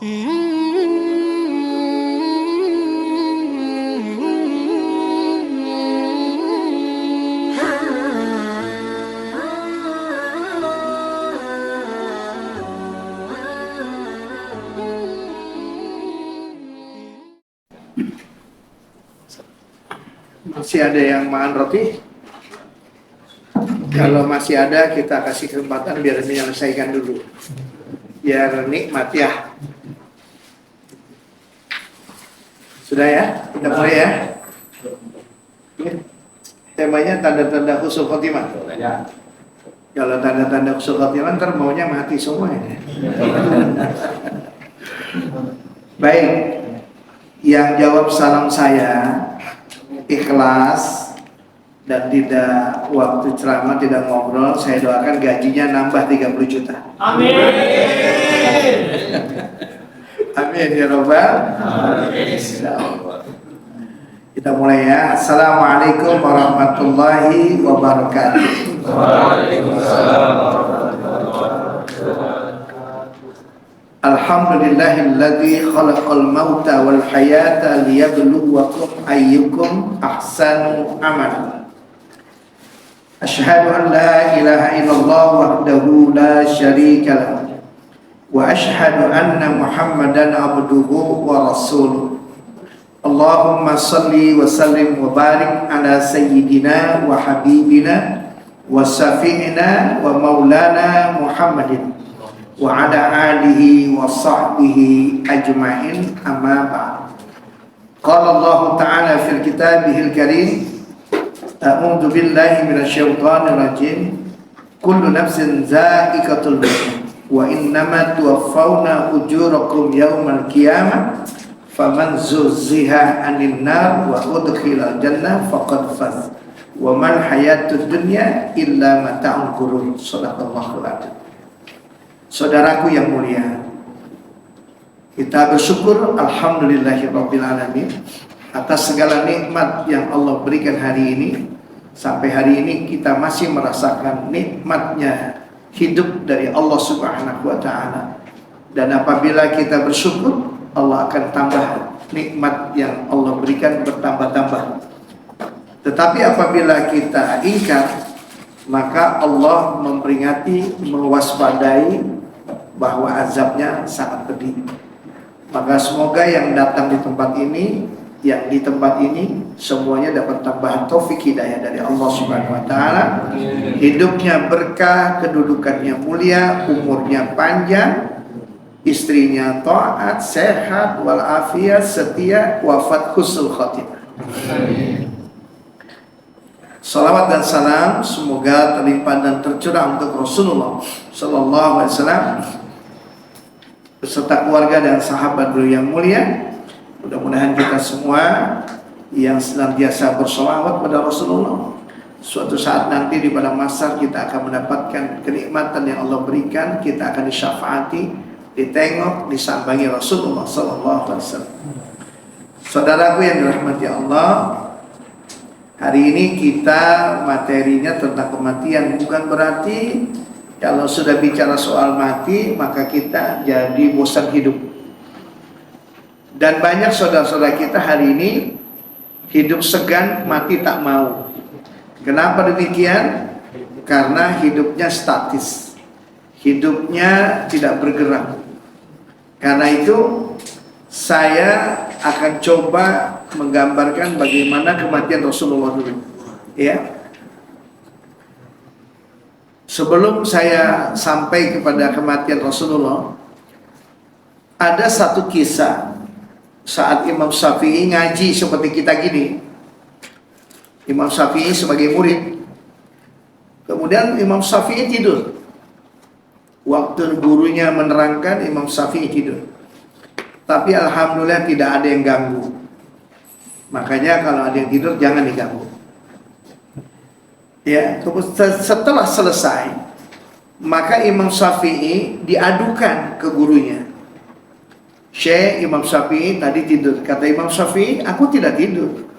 Masih ada yang makan roti? Kalau masih ada, kita kasih kesempatan biar menyelesaikan dulu, biar nikmat ya. Sudah ya? Kita mulai ya. Temanya tanda-tanda husnul khotimah. Kalau tanda-tanda husnul khotimah ntar maunya mati semua ya. Baik, yang jawab salam saya ikhlas dan tidak waktu ceramah tidak ngobrol, saya doakan gajinya nambah 30 juta. Amin. Amin ya robbal alamin. Kita mulai ya. Assalamualaikum warahmatullahi wabarakatuh. Waalaikumsalam warahmatullahi wabarakatuh. Alhamdulillahilladzi khalaqal mauta wal hayata liyabluwakum ayyukum ahsanu amala. Asyhadu an la ilaha illallah wahdahu la syarika lahu wa asyhadu anna Muhammadan abduhu wa rasuluh. Allahumma salli wa sallim wa barik ala sayyidina wa habibina wa safi'ina wa maulana Muhammadin wa ala alihi wa sahbihi ajma'in, amma ba'd. Qala Allah ta'ala fil kitabihil karim, a'udzu billahi minasyaitonir rajim, kullu nafsin za'iqatul maut wa innama tuwaffawna ujurakum yaumal qiyamah faman zuhziha 'anil nar wa udkhilal jannah faqad faz wa mal hayatud dunya illa mata'ul ghurur. Shadaqallahul adzim. Saudaraku yang mulia, kita bersyukur alhamdulillahirabbil alamin atas segala nikmat yang Allah berikan hari ini. Sampai hari ini kita masih merasakan nikmatnya hidup dari Allah Subhanahu wa taala. Dan apabila kita bersyukur, Allah akan tambah nikmat yang Allah berikan bertambah-tambah. Tetapi apabila kita ingkar, maka Allah memperingati, mewaspadai bahwa azabnya sangat pedih. Maka semoga yang datang di tempat ini, yang di tempat ini, semuanya dapat tambahan taufik hidayah dari Allah Subhanahu wa taala. Hidupnya berkah, kedudukannya mulia, umurnya panjang, istrinya taat, sehat, walafiat, setia, wafat husnul khotimah. Salawat dan salam semoga terlimpah dan tercurah untuk Rasulullah Sallallahu Alaihi Wasallam beserta keluarga dan sahabat beliau yang mulia. Mudah-mudahan kita semua yang senantiasa bersolawat pada Rasulullah, suatu saat nanti di padang mahsyar kita akan mendapatkan kenikmatan yang Allah berikan. Kita akan disyafaati, ditengok, disambangi Rasulullah Sallallahu Alaihi Wasallam. Saudaraku yang dirahmati Allah, hari ini kita materinya tentang kematian. Bukan berarti kalau sudah bicara soal mati maka kita jadi bosan hidup. Dan banyak saudara-saudara kita hari ini hidup segan, mati tak mau. Kenapa demikian? Karena hidupnya statis, hidupnya tidak bergerak. Karena itu saya akan coba menggambarkan bagaimana kematian Rasulullah dulu, ya. Sebelum saya sampai kepada kematian Rasulullah, ada satu kisah saat Imam Syafi'i ngaji seperti kita gini. Imam Syafi'i sebagai murid. Kemudian Imam Syafi'i tidur. Waktu gurunya menerangkan, Imam Syafi'i tidur. Tapi alhamdulillah tidak ada yang ganggu. Makanya kalau ada yang tidur jangan diganggu. Ya, setelah selesai, maka Imam Syafi'i diadukan ke gurunya. Syekh, Imam Syafi'i tadi tidur. Kata Imam Syafi'i, aku tidak tidur.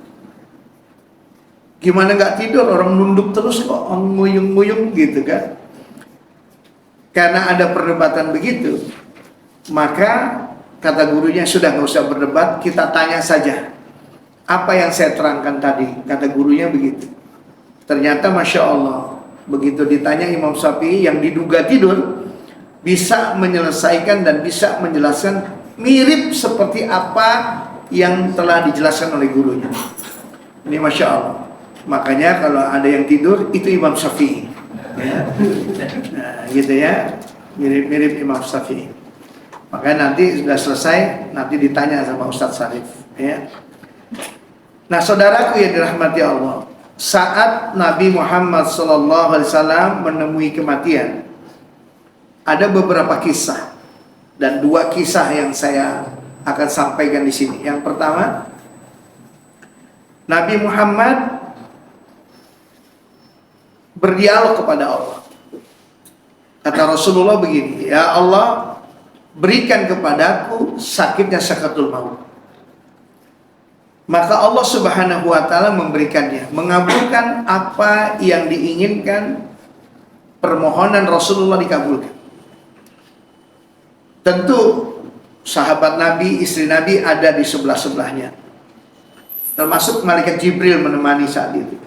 Gimana nggak tidur? Orang nunduk terus kok, nguyung-nguyung gitu kan. Karena ada perdebatan begitu, maka Kata gurunya, sudah nggak usah berdebat, kita tanya saja. Apa yang saya terangkan tadi? Kata gurunya begitu. Ternyata Masya Allah, begitu ditanya Imam Syafi'i yang diduga tidur, bisa menyelesaikan dan bisa menjelaskan mirip seperti apa yang telah dijelaskan oleh gurunya. Ini Masya Allah. Makanya kalau ada yang tidur, itu Imam Syafi'i ya. Nah, gitu ya, mirip-mirip Imam Syafi'i. Makanya nanti sudah selesai, nanti ditanya sama Ustadz Sarif ya. Nah saudaraku yang dirahmati Allah, saat Nabi Muhammad SAW menemui kematian, ada beberapa kisah, dan 2 kisah yang saya akan sampaikan di sini. Yang pertama, Nabi Muhammad berdialog kepada Allah. Kata Rasulullah begini, ya Allah, berikan kepadaku sakitnya sakaratul maut. Maka Allah Subhanahu wa ta'ala memberikannya, mengabulkan apa yang diinginkan. Permohonan Rasulullah dikabulkan. Tentu sahabat Nabi, istri Nabi ada di sebelah-sebelahnya, termasuk malaikat Jibril menemani saat itu.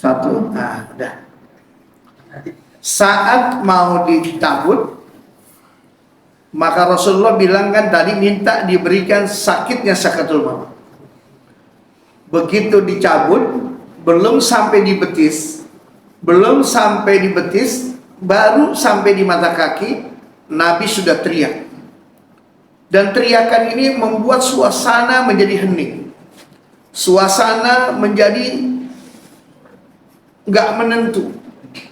Satu, nah udah. Saat mau dicabut, maka Rasulullah bilang kan tadi, minta diberikan sakitnya sakaratul maut. Begitu dicabut, belum sampai di betis, baru sampai di mata kaki, Nabi sudah teriak. Dan teriakan ini membuat suasana menjadi hening. Suasana menjadi nggak menentu,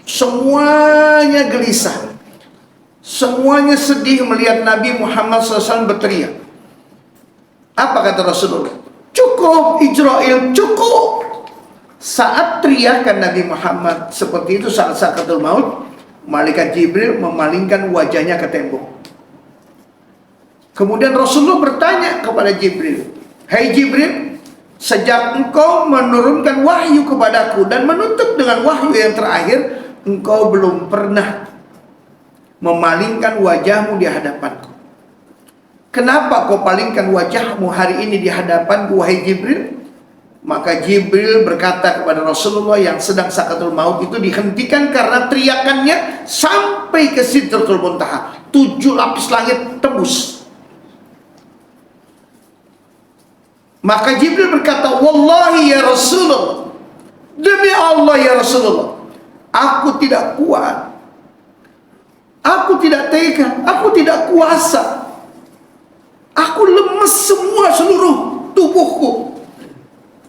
semuanya gelisah, semuanya sedih melihat Nabi Muhammad SAW berteriak. Apa kata Rasulullah? Cukup Ijrail, cukup. Saat teriakan Nabi Muhammad seperti itu, saat sakaratul maut, malaikat Jibril memalingkan wajahnya ke tembok. Kemudian Rasulullah bertanya kepada Jibril, "Hai Jibril, sejak engkau menurunkan wahyu kepadaku dan menutup dengan wahyu yang terakhir, engkau belum pernah memalingkan wajahmu di hadapanku. Kenapa kau palingkan wajahmu hari ini di hadapanku, wahai Jibril?" Maka Jibril berkata kepada Rasulullah yang sedang sakaratul maut itu dihentikan karena teriakannya sampai ke Sidratul Muntaha. 7 lapis langit tembus. Maka Jibril berkata, "Wallahi ya Rasulullah, demi Allah ya Rasulullah, aku tidak kuat, aku tidak tega, aku tidak kuasa, aku lemes semua seluruh tubuhku,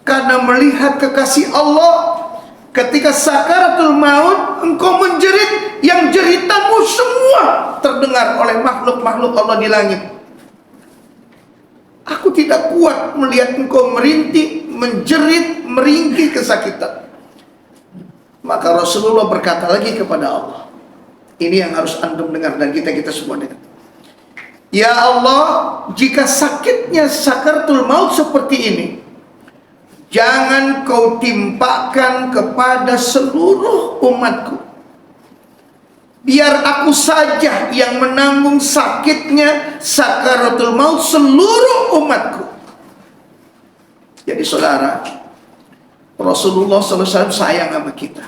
karena melihat kekasih Allah ketika sakaratul maut, engkau menjerit yang jeritamu semua terdengar oleh makhluk-makhluk Allah di langit. Aku tidak kuat melihat engkau merintih, menjerit, meringkih kesakitan." Maka Rasulullah berkata lagi kepada Allah, ini yang harus antum dengar dan kita semua dengar. "Ya Allah, jika sakitnya sakaratul maut seperti ini, jangan kau timpakan kepada seluruh umatku. Biar aku saja yang menanggung sakitnya sakaratul maut seluruh umatku." Jadi saudara, Rasulullah SAW sayang sama kita.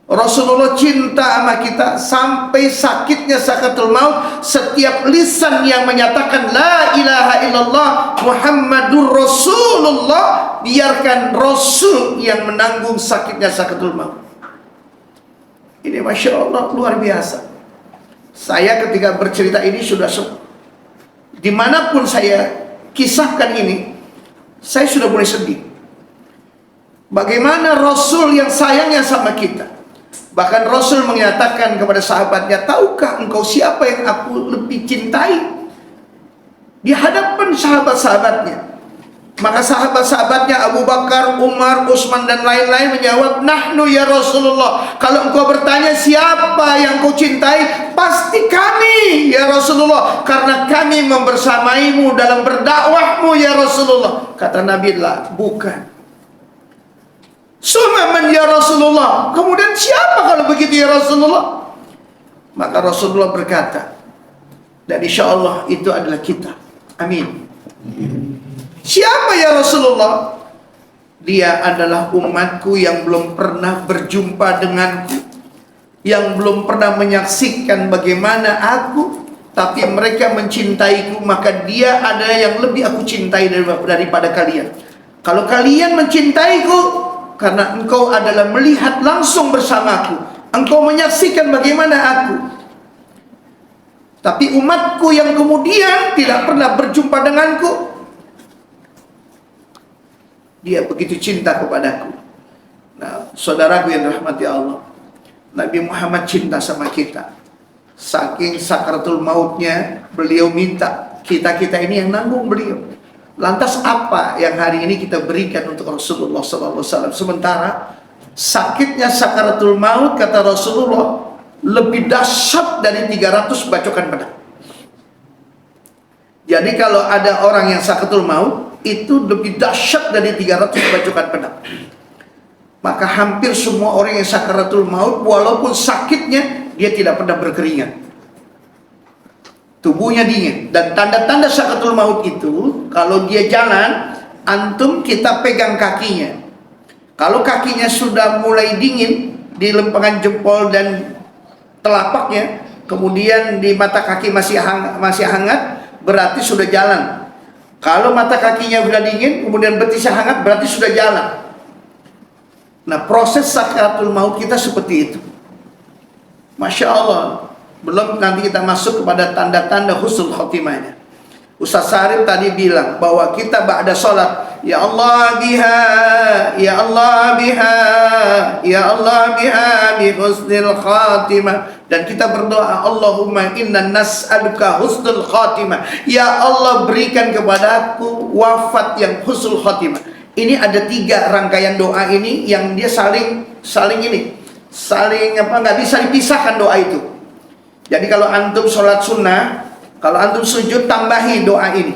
Rasulullah cinta sama kita sampai sakitnya sakaratul maut. Setiap lisan yang menyatakan la ilaha illallah Muhammadur Rasulullah, biarkan Rasul yang menanggung sakitnya sakaratul maut. Ini Masya Allah luar biasa. Saya ketika bercerita ini sudah dimanapun saya kisahkan ini, saya sudah mulai sedih. Bagaimana Rasul yang sayangnya sama kita. Bahkan Rasul menyatakan kepada sahabatnya, "Tahukah engkau siapa yang aku lebih cintai?" Di hadapan sahabat-sahabatnya. Maka sahabat-sahabatnya Abu Bakar, Umar, Utsman dan lain-lain menjawab, "Nahnu ya Rasulullah." Kalau engkau bertanya siapa yang kau cintai, pasti kami ya Rasulullah, karena kami membersamaimu dalam berdakwahmu ya Rasulullah. Kata Nabi, "La, bukan." "Sumaman ya Rasulullah." Kemudian siapa kalau begitu ya Rasulullah? Maka Rasulullah berkata, dan insya Allah itu adalah kita. Amin. Siapa ya Rasulullah? Dia adalah umatku yang belum pernah berjumpa denganku, yang belum pernah menyaksikan bagaimana aku, tapi mereka mencintaiku, maka dia ada yang lebih aku cintai daripada kalian. Kalau kalian mencintaiku, karena engkau adalah melihat langsung bersamaku, engkau menyaksikan bagaimana aku. Tapi umatku yang kemudian tidak pernah berjumpa denganku, dia begitu cinta kepadaku. Nah, saudaraku yang dirahmati Allah, Nabi Muhammad cinta sama kita. Saking sakaratul mautnya, beliau minta kita ini yang nanggung beliau. Lantas apa yang hari ini kita berikan untuk Rasulullah SAW? Sementara sakitnya sakaratul maut, kata Rasulullah, lebih dahsyat dari 300 bacokan pedang. Jadi kalau ada orang yang sakaratul maut, itu lebih dahsyat dari 300 bacokan pedang. Maka hampir semua orang yang sakaratul maut, walaupun sakitnya, dia tidak pernah berkeringat, tubuhnya dingin. Dan tanda-tanda sakaratul maut itu, kalau dia jalan, antum kita pegang kakinya. Kalau kakinya sudah mulai dingin di lempengan jempol dan telapaknya, kemudian di mata kaki masih hangat, berarti sudah jalan. Kalau mata kakinya sudah dingin, kemudian betisnya hangat, berarti sudah jalan. Nah, proses sakaratul maut kita seperti itu. Masya Allah. Belum nanti kita masuk kepada tanda-tanda husnul khotimahnya. Ustaz Sarif tadi bilang bahwa kita ba'da sholat, ya Allah biha, ya Allah biha, ya Allah biha bi husnul khatimah. Dan kita berdoa, Allahumma inna nas'aluka husnul khatimah. Ya Allah, berikan kepadaku wafat yang husnul khatimah. Ini ada 3 rangkaian doa ini yang dia saling nggak bisa dipisahkan doa itu. Jadi kalau antum sholat sunnah, kalau antum sujud, tambahi doa ini.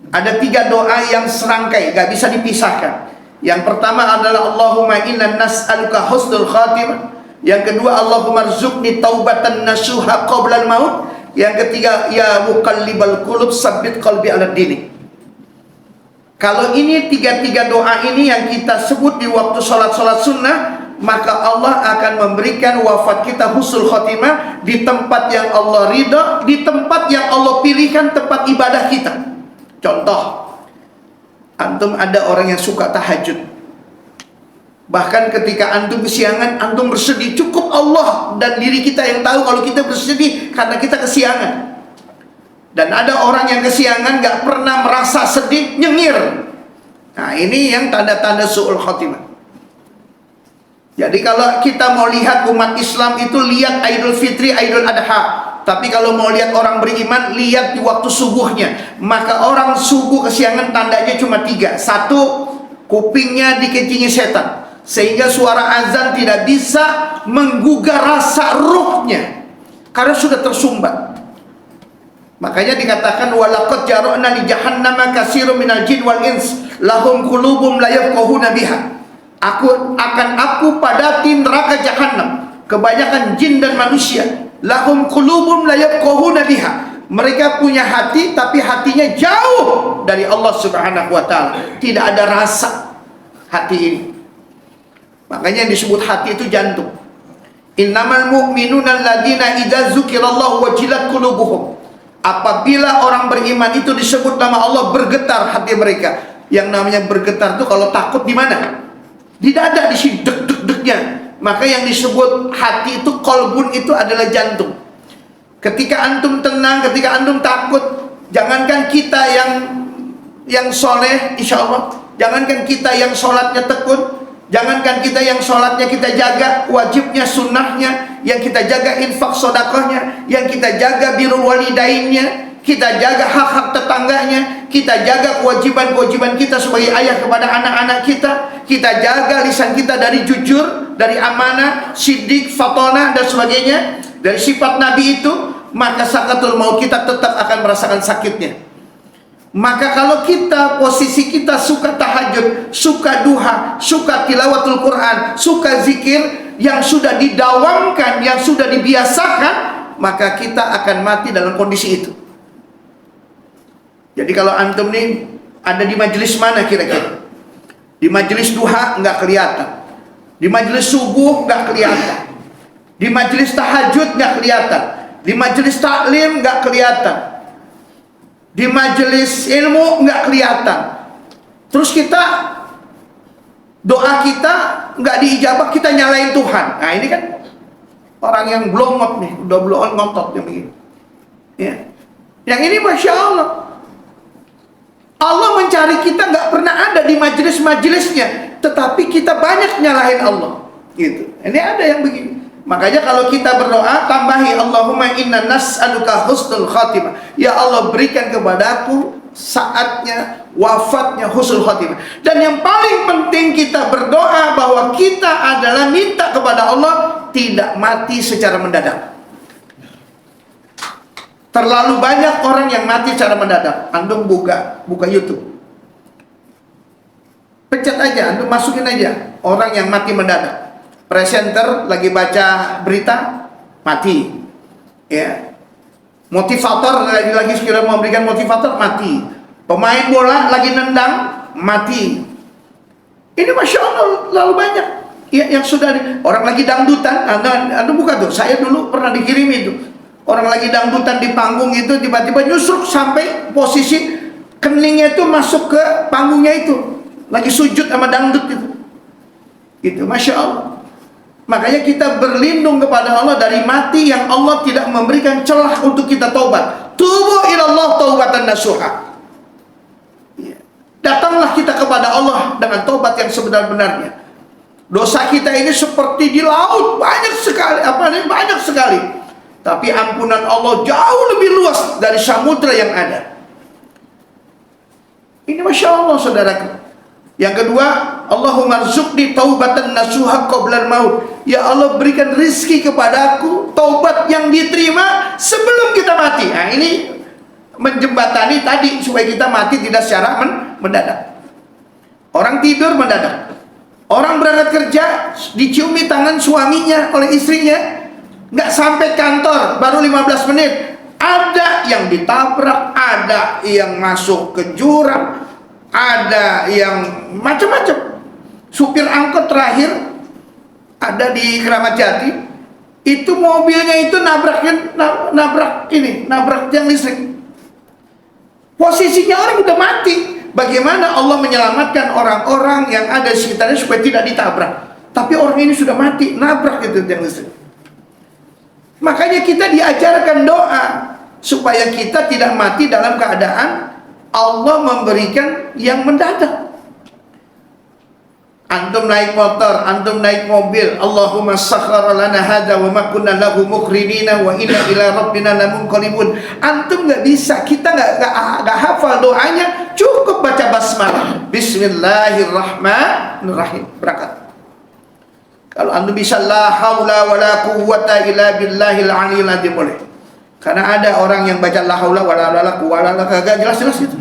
Ada 3 doa yang serangkai, gak bisa dipisahkan. Yang pertama adalah Allahumma inna nas'aluka husnul khatimah. Yang kedua, Allahumma rzuqni taubatan nasuha qablal maut. Yang ketiga, ya muqallibal qulub sabbit qalbi ala dini. Kalau ini 3 doa ini yang kita sebut di waktu sholat sunnah, maka Allah akan memberikan wafat kita husnul khotimah di tempat yang Allah ridha, di tempat yang Allah pilihkan tempat ibadah kita. Contoh, antum ada orang yang suka tahajud. Bahkan ketika antum kesiangan, antum bersedih, cukup Allah dan diri kita yang tahu kalau kita bersedih karena kita kesiangan. Dan ada orang yang kesiangan gak pernah merasa sedih, nyengir. Nah, ini yang tanda-tanda su'ul khotimah. Jadi kalau kita mau lihat umat Islam itu, lihat Idul Fitri, Idul Adha. Tapi kalau mau lihat orang beriman, lihat di waktu subuhnya. Maka orang subuh kesiangan tandanya cuma 3. 1, kupingnya dikencingi setan, sehingga suara azan tidak bisa menggugah rasa ruhnya, karena sudah tersumbat. Makanya dikatakan walaqad jara'na li jahannama katsirun minal jin wal ins lahum qulubum la yafqahuna biha. Aku padati neraka jahanam, kebanyakan jin dan manusia, lahum qulubum la yafqahuna biha. Mereka punya hati tapi hatinya jauh dari Allah Subhanahu wa taala, tidak ada rasa hati ini. Makanya yang disebut hati itu jantung. Innamal mu'minuna alladzina idza dzukirallahu wajilat qulubuhum. Apabila orang beriman itu disebut nama Allah, bergetar hati mereka. Yang namanya bergetar itu kalau takut di mana? Di dada, di sini deg-deg-degnya. Maka yang disebut hati itu, kolbun itu adalah jantung. Ketika antum tenang, ketika antum takut, jangankan kita yang soleh, insya Allah, jangankan kita yang sholatnya tekun, jangankan kita yang sholatnya kita jaga, wajibnya, sunnahnya, yang kita jaga infak sodakohnya, yang kita jaga birrul walidainnya, kita jaga hak-hak tetangganya, kita jaga kewajiban-kewajiban kita sebagai ayah kepada anak-anak kita jaga lisan kita dari jujur, dari amanah, siddiq, fatonah dan sebagainya, dari sifat Nabi itu, maka sakatul maut kita tetap akan merasakan sakitnya. Maka kalau kita, posisi kita suka tahajud, suka duha, suka tilawatul Quran, suka zikir yang sudah didawamkan, yang sudah dibiasakan, maka kita akan mati dalam kondisi itu. Jadi kalau antum nih ada di majelis mana kira-kira? Di majelis duha nggak kelihatan, di majelis subuh nggak kelihatan, di majelis tahajud nggak kelihatan, di majelis taklim nggak kelihatan, di majelis ilmu nggak kelihatan. Terus kita doa kita nggak diijabah, kita nyalain Tuhan. Nah ini kan orang yang blongot nih, udah blongot ngotot yang begini. Ya. Yang ini masya Allah. Allah mencari kita nggak pernah ada di majelis-majelisnya, tetapi kita banyak nyalahin Allah. Gitu. Ini ada yang begini. Makanya kalau kita berdoa, tambahi Allahumma inna nas'aluka husnul khatimah. Ya Allah, berikan kepadaku saatnya wafatnya husnul khatimah. Dan yang paling penting kita berdoa bahwa kita adalah minta kepada Allah tidak mati secara mendadak. Terlalu banyak orang yang mati secara mendadak. Antum buka YouTube, pencet aja, antum masukin aja orang yang mati mendadak. Presenter lagi baca berita mati, ya. Motivator lagi sekiranya memberikan motivator mati. Pemain bola lagi nendang mati. Ini masya Allah lalu banyak. Ya, yang sudah orang lagi dangdutan, anda buka tuh. Saya dulu pernah dikirim itu. Orang lagi dangdutan di panggung itu tiba-tiba nyusruk sampai posisi keningnya itu masuk ke panggungnya itu. Lagi sujud sama dangdut itu. Itu masya Allah. Makanya kita berlindung kepada Allah dari mati yang Allah tidak memberikan celah untuk kita taubat. Tubu ilallah taubatan nasuha. Datanglah kita kepada Allah dengan taubat yang sebenar-benarnya. Dosa kita ini seperti di laut, banyak sekali. Tapi ampunan Allah jauh lebih luas dari samudra yang ada. Ini masya Allah saudaraku. Yang kedua, Allahumma rzuqni taubatan nasuha qoblal maut. Ya Allah, berikan rizki kepadaku taubat yang diterima sebelum kita mati. Nah ini menjembatani tadi supaya kita mati tidak secara mendadak. Orang tidur mendadak. Orang berangkat kerja diciumi tangan suaminya oleh istrinya, nggak sampai kantor baru 15 menit ada yang ditabrak, ada yang masuk ke jurang, ada yang macam-macam. Supir angkot terakhir ada di Keramat Jati, itu mobilnya itu nabrak tiang listrik. Posisinya orang udah mati. Bagaimana Allah menyelamatkan orang-orang yang ada di sekitarnya supaya tidak ditabrak? Tapi orang ini sudah mati, nabrak itu tiang listrik. Makanya kita diajarkan doa supaya kita tidak mati dalam keadaan Allah memberikan yang mendadak. Antum naik motor, antum naik mobil, Allahumma sakhkhara lana hadza wa ma kunna lahu muqrinina wa inna ila rabbina lamunqalibun. Antum nggak bisa, kita nggak hafal doanya, cukup baca basmalah. Bismillahirrahmanirrahim. Berangkat. Kalau antum bisa la haula wala quwwata illa billahil aliyil azim boleh. Karena ada orang yang baca la haula wala quwwata kagak jelas-jelas itu.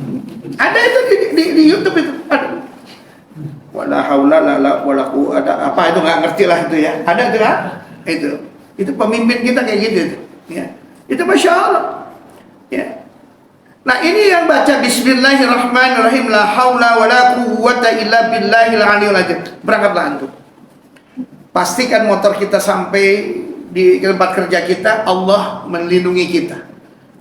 Ada itu di YouTube itu. Ada. Wala haula wala quwwata apa itu nggak ngerti lah itu ya. Ada itu kan? Itu pemimpin kita kayak gitu itu. Ya. Itu masya Allah. Ya. Nah ini yang baca Bismillahirrahmanirrahim la haula wala quwwata illa billahil aliyil azim. Berangkatlah antum. Pastikan motor kita sampai di tempat kerja kita, Allah melindungi kita,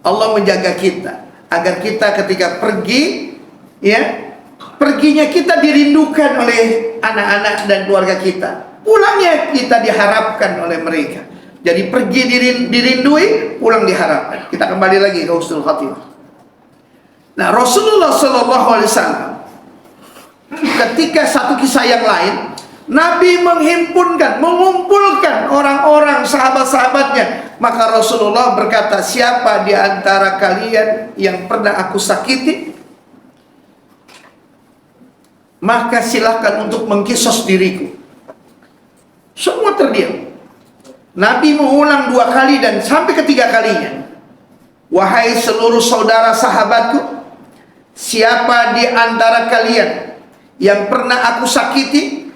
Allah menjaga kita, agar kita ketika pergi, ya, perginya kita dirindukan oleh anak-anak dan keluarga kita, pulangnya kita diharapkan oleh mereka. Jadi pergi dirindui, pulang diharapkan. Kita kembali lagi ke husnul khatimah. Nah Rasulullah SAW ketika satu kisah yang lain, Nabi mengumpulkan orang-orang sahabat-sahabatnya Maka Rasulullah berkata, siapa di antara kalian yang pernah aku sakiti, maka silakan untuk mengkisos diriku. Semua terdiam. Nabi mengulang 2 kali dan sampai ketiga kalinya. Wahai seluruh saudara sahabatku, siapa di antara kalian yang pernah aku sakiti,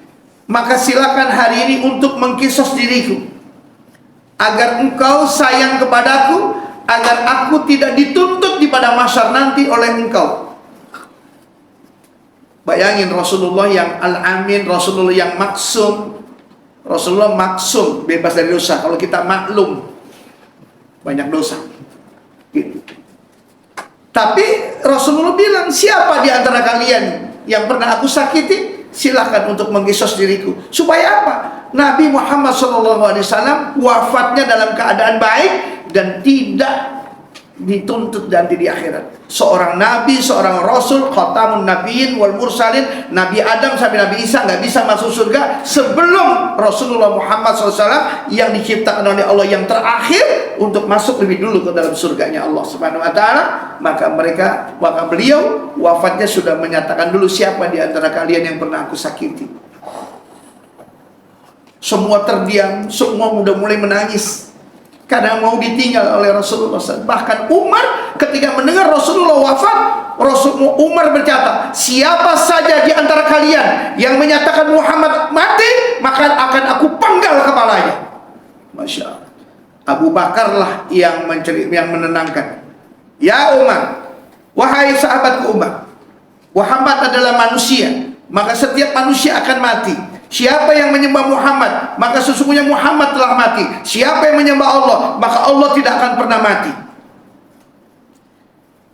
maka silakan hari ini untuk mengkisos diriku, agar engkau sayang kepadaku, agar aku tidak dituntut di pada mahsyar nanti oleh engkau. Bayangin Rasulullah yang al-amin, Rasulullah yang maksum. Rasulullah maksum, bebas dari dosa. Kalau kita maklum, banyak dosa gitu. Tapi Rasulullah bilang, siapa di antara kalian yang pernah aku sakiti, silakan untuk mengkisos diriku. Supaya apa? Nabi Muhammad SAW wafatnya dalam keadaan baik dan tidak dituntut nanti di akhirat. Seorang nabi, seorang rasul, khatamun nabiyyin wal mursalin, Nabi Adam sampai Nabi Isa nggak bisa masuk surga sebelum Rasulullah Muhammad SAW yang diciptakan oleh Allah yang terakhir untuk masuk lebih dulu ke dalam surganya Allah Subhanahu wa taala. Maka beliau wafatnya sudah menyatakan dulu, siapa di antara kalian yang pernah aku sakiti. Semua terdiam, semua udah mulai menangis karena mau ditinggal oleh Rasulullah SAW. Bahkan Umar ketika mendengar Rasulullah wafat, Umar berkata, siapa saja di antara kalian yang menyatakan Muhammad mati, maka akan aku penggal kepalanya. Masya Allah. Abu Bakar lah yang menenangkan. Ya Umar, wahai sahabatku Umar, Muhammad adalah manusia, maka setiap manusia akan mati. Siapa yang menyembah Muhammad, maka sesungguhnya Muhammad telah mati. Siapa yang menyembah Allah, maka Allah tidak akan pernah mati.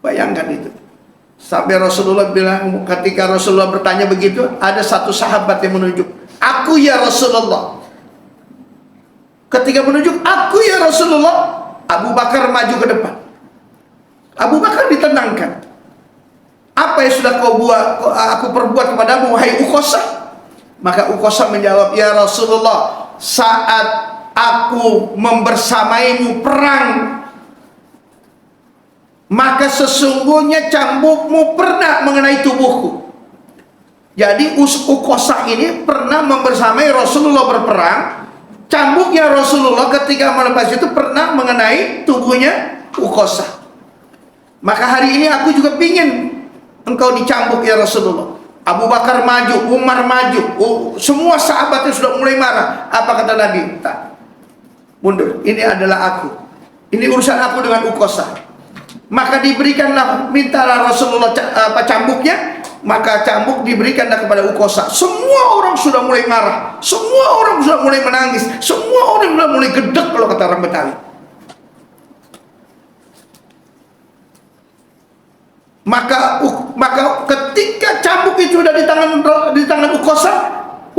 Bayangkan itu. Sampai Rasulullah bilang, ketika Rasulullah bertanya begitu, ada satu sahabat yang menunjuk, aku ya Rasulullah. Ketika menunjuk, aku ya Rasulullah, Abu Bakar maju ke depan. Abu Bakar ditenangkan. Apa yang sudah aku perbuat kepadamu, wahai Uqasah? Maka Uqasah menjawab, ya Rasulullah, saat aku membersamaimu perang, maka sesungguhnya cambukmu pernah mengenai tubuhku. Jadi Uqasah ini pernah membersamai Rasulullah berperang. Cambuknya Rasulullah ketika melepas itu pernah mengenai tubuhnya Uqasah. Maka hari ini aku juga ingin engkau dicambuk ya Rasulullah. Abu Bakar maju, Umar maju, semua sahabatnya sudah mulai marah. Apa kata Nabi? Tak, mundur, ini adalah aku, ini urusan aku dengan Uqasah. Maka diberikanlah, mintalah Rasulullah cambuknya. Maka cambuk diberikanlah kepada Uqasah. Semua orang sudah mulai marah, semua orang sudah mulai menangis, semua orang sudah mulai gedek kalau kata orang Betawi. Maka ketika cambuk itu sudah di tangan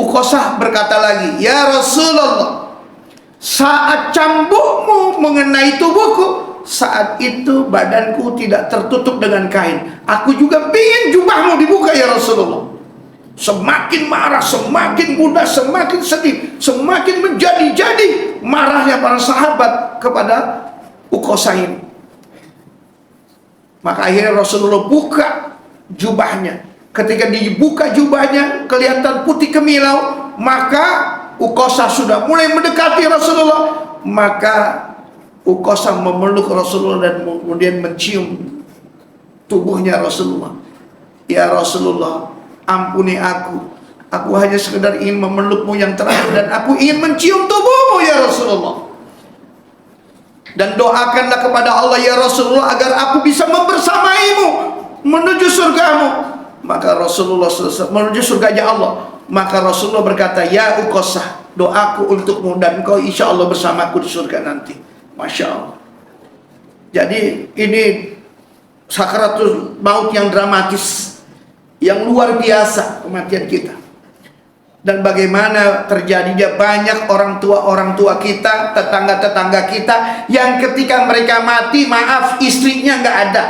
Uqasah berkata lagi, ya Rasulullah, saat cambukmu mengenai tubuhku, saat itu badanku tidak tertutup dengan kain. Aku juga ingin jubahmu dibuka ya Rasulullah. Semakin marah, semakin mudah, semakin sedih, semakin menjadi-jadi marahnya para sahabat kepada Uqasah ini. Maka akhirnya Rasulullah buka jubahnya. Ketika dibuka jubahnya, kelihatan putih kemilau. Maka Uqasah sudah mulai mendekati Rasulullah. Maka Uqasah memeluk Rasulullah dan kemudian mencium tubuhnya Rasulullah. Ya Rasulullah, ampuni aku. Aku hanya sekedar ingin memelukmu yang terakhir, dan aku ingin mencium tubuhmu ya Rasulullah. Dan doakanlah kepada Allah ya Rasulullah agar aku bisa membersamaimu menuju surgamu. Maka Rasulullah menuju surganya Allah. Maka Rasulullah berkata, ya Uqasah, doaku untukmu dan engkau insya Allah bersamaku di surga nanti. Masya Allah. Jadi ini sakaratul maut yang dramatis, yang luar biasa kematian kita. Dan bagaimana terjadinya banyak orang tua kita, tetangga-tetangga kita yang ketika mereka mati, maaf, istrinya nggak ada,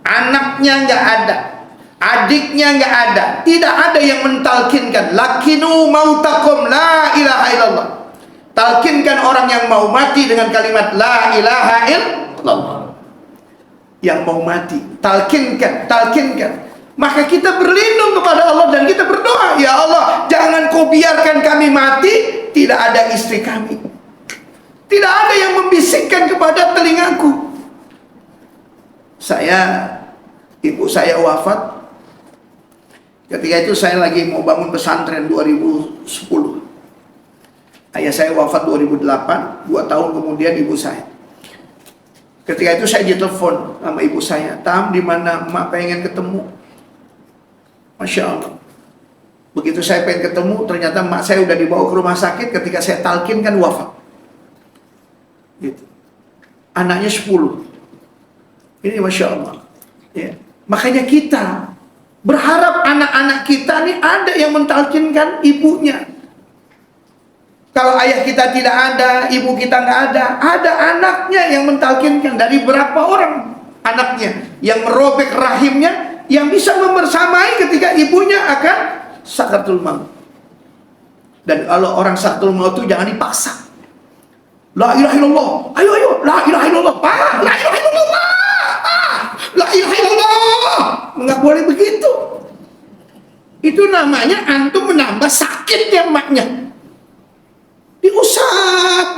anaknya nggak ada, adiknya nggak ada, tidak ada yang mentalkinkan, lakinu mautakum la ilaha illallah. Talkinkan orang yang mau mati dengan kalimat la ilaha illallah. Yang mau mati, talkinkan. Maka kita berlindung kepada Allah dan kita berdoa, ya Allah, jangan kau biarkan kami mati, tidak ada istri kami, tidak ada yang membisikkan kepada telingaku. Ibu saya wafat. Ketika itu saya lagi mau bangun pesantren 2010. Ayah saya wafat 2008, 2 tahun kemudian ibu saya. Ketika itu saya ditelepon sama ibu saya, "Tam, di mana? Emak pengen ketemu." Masya Allah. Begitu saya pengen ketemu, ternyata emak saya udah dibawa ke rumah sakit. Ketika saya talkin kan wafat. Gitu. Anaknya 10. Ini Masya Allah. Ya. Makanya kita berharap anak-anak kita nih ada yang mentalkinkan ibunya. Kalau ayah kita tidak ada, ibu kita nggak ada anaknya yang mentalkinkan. Dari berapa orang anaknya yang merobek rahimnya, yang bisa membersamai ketika ibunya akan sakaratul maut. Dan kalau orang sakaratul maut itu jangan dipaksa. La ilaha illallah, ayo, la ilaha illallah, Pak, la ilaha illallah, Pak, la ilaha illallah. Nggak boleh begitu. Itu namanya antum menambah sakitnya emaknya. Diusap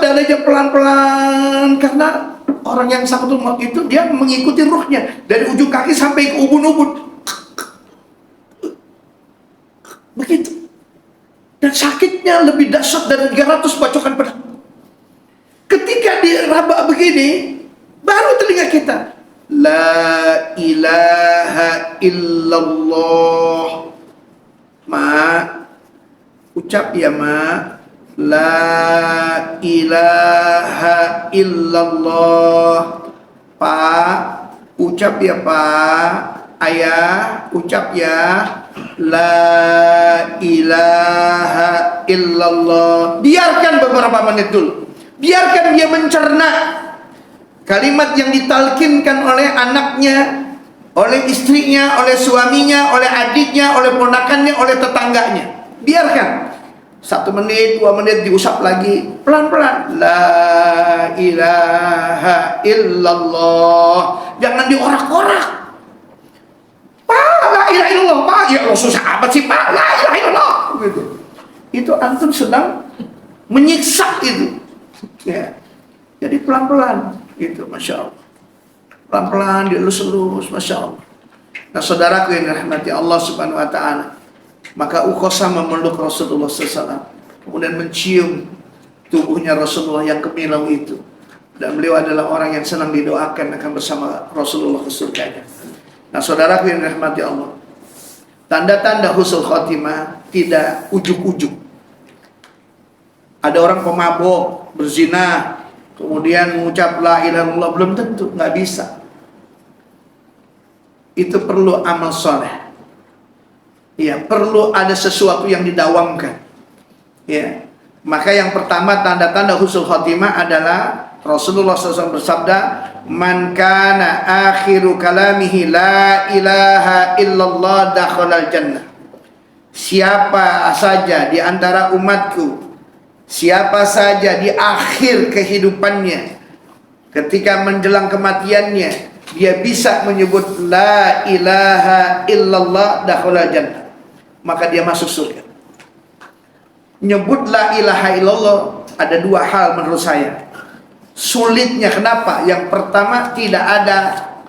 dadanya pelan-pelan, karena orang yang sakaratul maut itu dia mengikuti ruhnya dari ujung kaki sampai ke ubun-ubun. Begitu. Dan sakitnya lebih dahsyat dari 300 bacokan pedang. Ketika diraba begini, baru telinga kita, la ilaha illallah. Ma, ucap ya ma. La ilaha illallah. Pak, ucap ya Pak. Ayah, ucap ya. La ilaha illallah. Biarkan beberapa menit dulu. Biarkan dia mencerna kalimat yang ditalkinkan oleh anaknya, oleh istrinya, oleh suaminya, oleh adiknya, oleh ponakannya, oleh tetangganya. Biarkan. 1 menit, 2 menit, diusap lagi pelan-pelan. La ilaha illallah. Jangan diorak-orak. Pak, la ilaha illallah, Pak. Ya Allah, susah amat sih, Pak. La ilaha illallah. Gitu. Itu antum sedang menyiksa itu. Ya. Jadi pelan-pelan. Gitu, Masya Allah. Pelan-pelan, dielus-elus, Masya Allah. Nah, saudaraku yang dirahmati Allah Subhanahu wa Ta'ala, maka Uqasah memeluk Rasulullah SAW, kemudian mencium tubuhnya Rasulullah yang kemilau itu, dan beliau adalah orang yang senang didoakan akan bersama Rasulullah ke surganya. Nah, saudaraku yang dirahmati Allah, tanda-tanda husnul khotimah tidak ujuk-ujuk. Ada orang pemabok, berzina, kemudian mengucap la ilaha illallah, belum tentu, nggak bisa. Itu perlu amal soleh. Ya, perlu ada sesuatu yang didawamkan. Ya, maka yang pertama tanda-tanda husnul khotimah adalah Rasulullah SAW bersabda, "Man kana akhiru kalamihi la ilaha illallah dakhalal jannah." Siapa saja di antara umatku, siapa saja di akhir kehidupannya, ketika menjelang kematiannya, dia bisa menyebut la ilaha illallah dakhalal jannah, maka dia masuk surga. Nyebut la ilaha illallah ada 2 hal menurut saya. Sulitnya kenapa? Yang pertama, tidak ada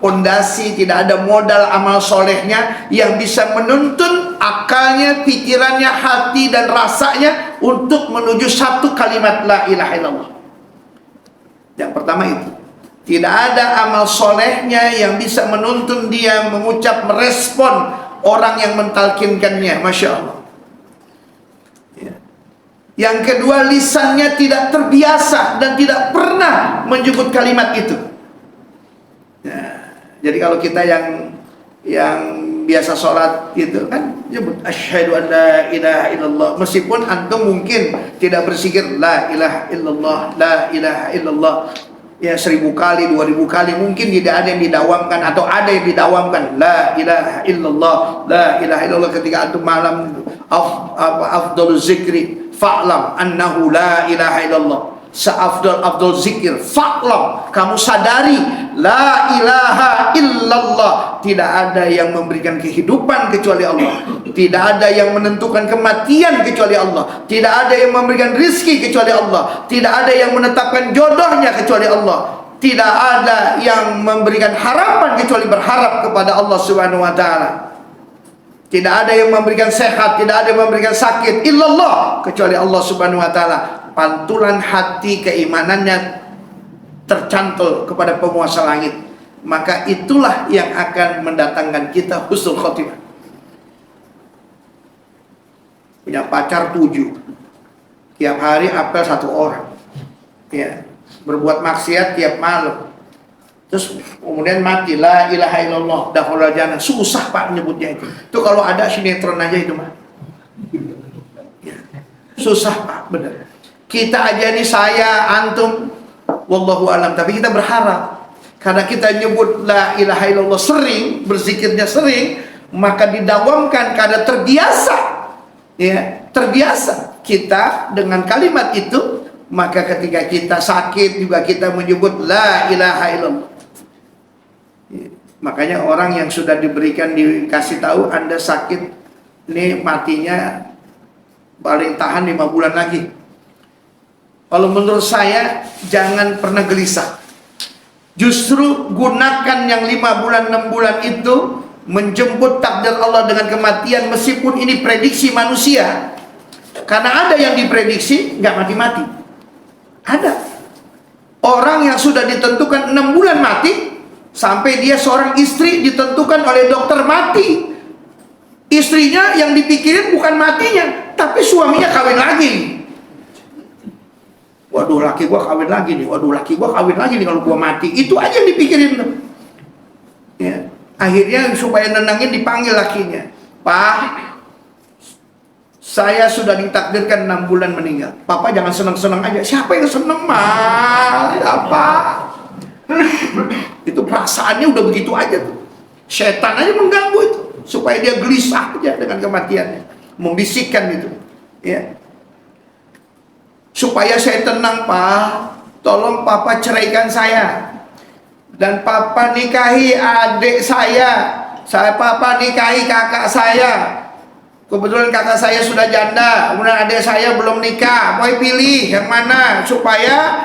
pondasi, tidak ada modal amal solehnya yang bisa menuntun akalnya, pikirannya, hati dan rasanya untuk menuju satu kalimat la ilaha illallah. Yang pertama itu, tidak ada amal solehnya yang bisa menuntun dia mengucap, merespon orang yang mentalkinkannya. Masya Allah. Yang kedua, lisannya tidak terbiasa dan tidak pernah menyebut kalimat itu. Jadi kalau kita yang biasa sholat gitu kan, nyebut asyhadu an la ilaha illallah, meskipun antum mungkin tidak bersikir la ilaha illallah, la ilaha illallah ya 1000 kali, 2000 kali, mungkin tidak ada yang didawamkan, atau ada yang didawamkan la ilaha illallah, la ilaha illallah ketika antum malam, afdalul zikri Fa'lam annahu la ilaha illallah. Seafdal zikir, fa'lam, kamu sadari, la ilaha illallah, tidak ada yang memberikan kehidupan kecuali Allah, tidak ada yang menentukan kematian kecuali Allah, tidak ada yang memberikan rizki kecuali Allah, tidak ada yang menetapkan jodohnya kecuali Allah, tidak ada yang memberikan harapan kecuali berharap kepada Allah Subhanahu wa ta'ala. Tidak ada yang memberikan sehat, tidak ada yang memberikan sakit, illallah, kecuali Allah Subhanahu wa ta'ala. Pantulan hati keimanannya tercantul kepada penguasa langit, maka itulah yang akan mendatangkan kita husnul khotimah. Punya pacar 7, tiap hari apel 1 orang, ya, berbuat maksiat tiap malam, terus kemudian mati, la ilaha illallah, dakhulal jannah. Susah Pak menyebutnya itu. Itu kalau ada sinetron aja itu mah. Ya. Susah Pak, benar. Kita aja nih, saya, antum, wallahu alam, tapi kita berharap karena kita nyebut la ilaha illallah sering, berzikirnya sering, maka didawamkan karena terbiasa, ya, terbiasa kita dengan kalimat itu, maka ketika kita sakit juga kita menyebut la ilaha illallah. Makanya orang yang sudah dikasih tahu Anda sakit, ini matinya paling tahan 5 bulan lagi. Kalau menurut saya jangan pernah gelisah. Justru gunakan yang 5 bulan 6 bulan itu menjemput takdir Allah dengan kematian, meskipun ini prediksi manusia. Karena ada yang diprediksi nggak mati-mati. Ada orang yang sudah ditentukan 6 bulan mati, sampai dia seorang istri ditentukan oleh dokter mati. Istrinya yang dipikirin bukan matinya, tapi suaminya kawin lagi. Waduh, laki gua kawin lagi nih. Waduh, laki gua kawin lagi nih kalau gua mati. Itu aja yang dipikirin tuh. Ya. Akhirnya supaya nenangin dipanggil lakinya. Pak, saya sudah ditakdirkan 6 bulan meninggal. Papa jangan senang-senang aja. Siapa yang senang, mah? Apa? Itu perasaannya udah begitu aja tuh. Setan aja mengganggu itu supaya dia gelisah aja dengan kematiannya, membisikkan itu, ya. Supaya saya tenang, Pak, tolong Papa ceraikan saya, dan Papa nikahi adik saya. Papa nikahi kakak saya. Kebetulan kakak saya sudah janda, kemudian adik saya belum nikah. Mau pilih yang mana supaya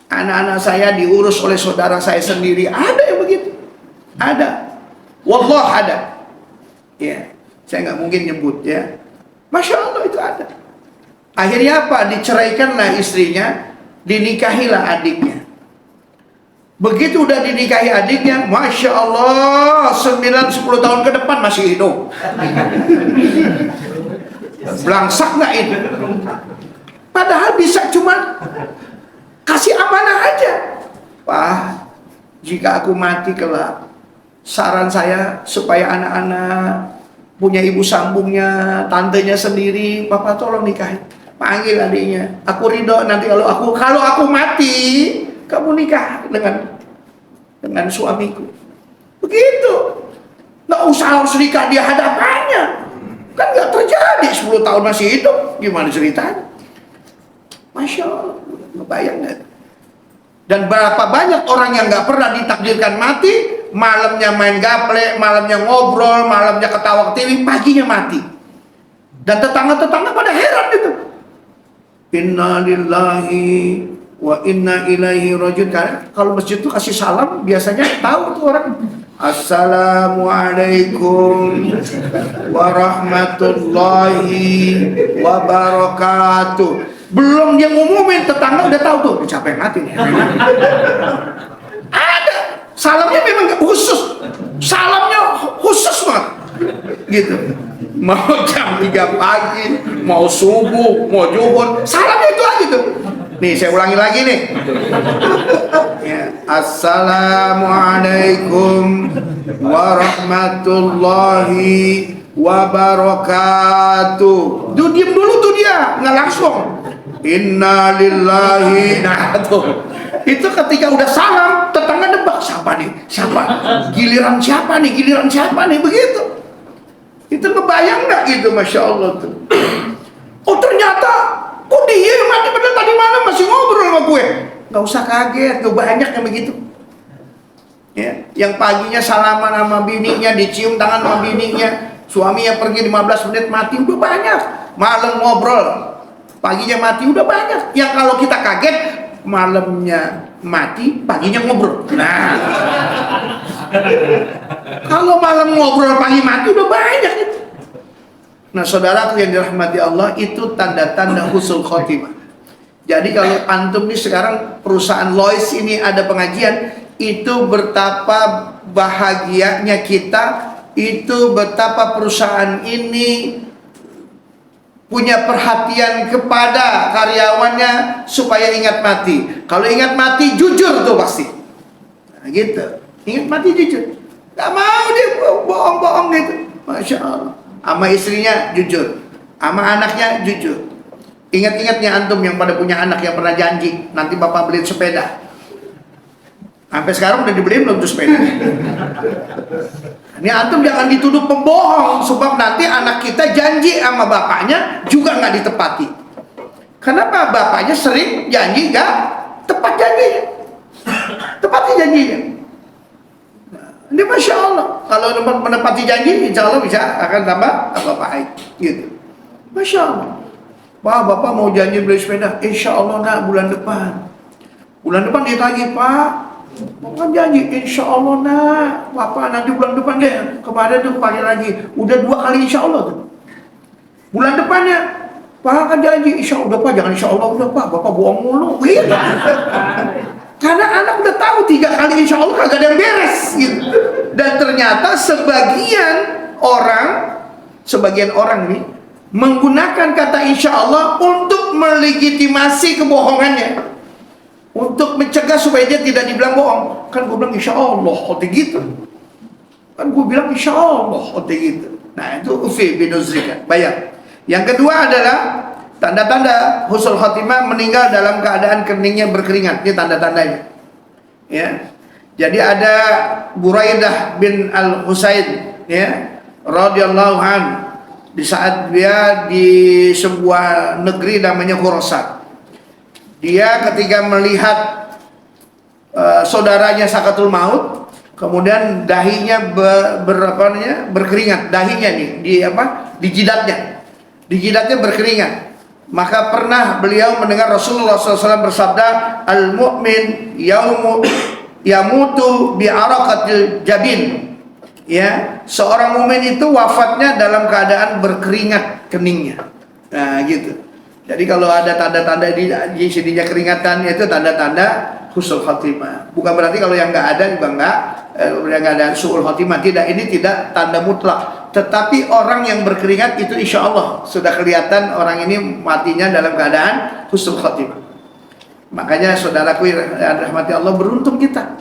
anak-anak saya diurus oleh saudara saya sendiri. Ada yang begitu, ada. Wallah ada. Ya, saya nggak mungkin nyebut, ya. Masya Allah itu ada. Akhirnya apa? Diceraikanlah istrinya, dinikahilah adiknya. Begitu udah dinikahi adiknya, Masya Allah, 9-10 tahun ke depan masih hidup. Belangsak nggak itu? Padahal bisa cuma kasih amanah aja. Pak, jika aku mati kelak, saran saya supaya anak-anak punya ibu sambungnya, tantenya sendiri, Papa tolong nikahi. Panggil adiknya, aku ridho nanti kalau aku mati, kamu nikah dengan suamiku. Begitu. Nggak usah harus nikah di hadapannya. Kan nggak terjadi, 10 tahun masih hidup. Gimana ceritanya? Masya Allah, ngebayang nggak? Dan berapa banyak orang yang nggak pernah ditakdirkan mati, malamnya main gaple, malamnya ngobrol, malamnya ketawa ke TV, paginya mati. Dan tetangga-tetangga pada heran itu. Inna lillahi wa inna ilaihi rajiun. Karena kalau masjid itu kasih salam, biasanya tahu tuh orang. Assalamualaikum warahmatullahi wabarakatuh. Belum dia ngumumin, tetangga udah tahu tuh siapa yang mati nih. Ada salamnya memang khusus, salamnya khusus banget gitu. Mau jam 3 pagi, mau subuh, mau zuhur, salamnya itu aja tuh. Nih saya ulangi lagi nih, ya. Assalamualaikum warahmatullahi wabarakatuh. Duh, diem dulu tuh dia, nggak langsung. Inna lillahi. Nah tuh, itu ketika udah salam, tetangga nebak siapa nih, siapa, giliran siapa nih, giliran siapa nih, begitu. Itu kebayang nggak gitu, Masya Allah tuh. Oh ternyata, kok dia yang mati padahal tadi malam masih ngobrol sama gue. Gak usah kaget, gak banyak yang begitu. Ya, yang paginya salaman sama bininya, dicium tangan sama bininya, suaminya pergi 15 menit mati, udah banyak. Malam ngobrol, paginya mati, udah banyak. Yang kalau kita kaget, malamnya mati, paginya ngobrol. Nah, kalau malam ngobrol, pagi mati, udah banyak itu. Nah, saudaraku yang dirahmati Allah, itu tanda-tanda husnul khotimah. Jadi kalau antum nih sekarang perusahaan Lois ini ada pengajian, itu betapa bahagianya kita, itu betapa perusahaan ini punya perhatian kepada karyawannya supaya ingat mati. Kalau ingat mati jujur tuh pasti. Nah, gitu. Ingat mati jujur. Gak mau dia bohong-bohong gitu. Masya Allah. Sama istrinya jujur, sama anaknya jujur. Ingat-ingatnya antum yang pada punya anak yang pernah janji nanti bapak beliin sepeda. Sampai sekarang udah dibeliin belum tuh sepeda? Ini antum jangan dituduh pembohong, sebab nanti anak kita janji sama bapaknya juga nggak ditepati. Kenapa? Bapaknya sering janji nggak tepat janjinya, tepati janjinya. Ini Masya Allah, kalau menepati janji, insya Allah bisa akan tambah baik, gitu. Masya Allah. Pak, bapak mau janji beli sepeda, insya Allah nak bulan depan. Bulan depan dia tagih, Pak. Bapak janji, insya Allah nak, bapak nanti bulan depan deh. Kemarin tuh pakai lagi, udah 2 kali insya Allah tuh. Bulan depannya, Pak kan janji, insya Allah Pak, jangan insya Allah udah Pak, bapak bohong mulu, gitu. Karena anak udah tahu 3 kali insya Allah kagak ada yang beres gitu. Dan ternyata sebagian orang nih menggunakan kata insya Allah untuk melegitimasi kebohongannya, untuk mencegah supaya dia tidak dibilang bohong. Kan gue bilang insya Allah, gitu. Kan gue bilang insya Allah, gitu. Nah itu ufi binuzrika, bayar. Yang kedua adalah tanda-tanda husnul khotimah, meninggal dalam keadaan keningnya berkeringat. Ini tanda-tandanya. Ya. Jadi ada Buraidah bin Al-Husain, ya, radhiyallahu an, di saat dia di sebuah negeri namanya Khurasan. Dia ketika melihat saudaranya sakatul maut, kemudian dahinya berkeringat, dahinya nih di jidatnya. Di jidatnya berkeringat. Maka pernah beliau mendengar Rasulullah SAW bersabda, al-mu'min yamutu bi'araqatil jabin. Ya, seorang mukmin itu wafatnya dalam keadaan berkeringat keningnya. Nah, gitu. Jadi kalau ada tanda-tanda di sininya keringatan, itu tanda-tanda husnul khotimah. Bukan berarti kalau yang nggak ada juga nggak ada su'ul khotimah. Tidak, ini tidak tanda mutlak. Tetapi orang yang berkeringat itu insya Allah sudah kelihatan orang ini matinya dalam keadaan husnul khotimah. Makanya saudaraku yang rahmati Allah, beruntung kita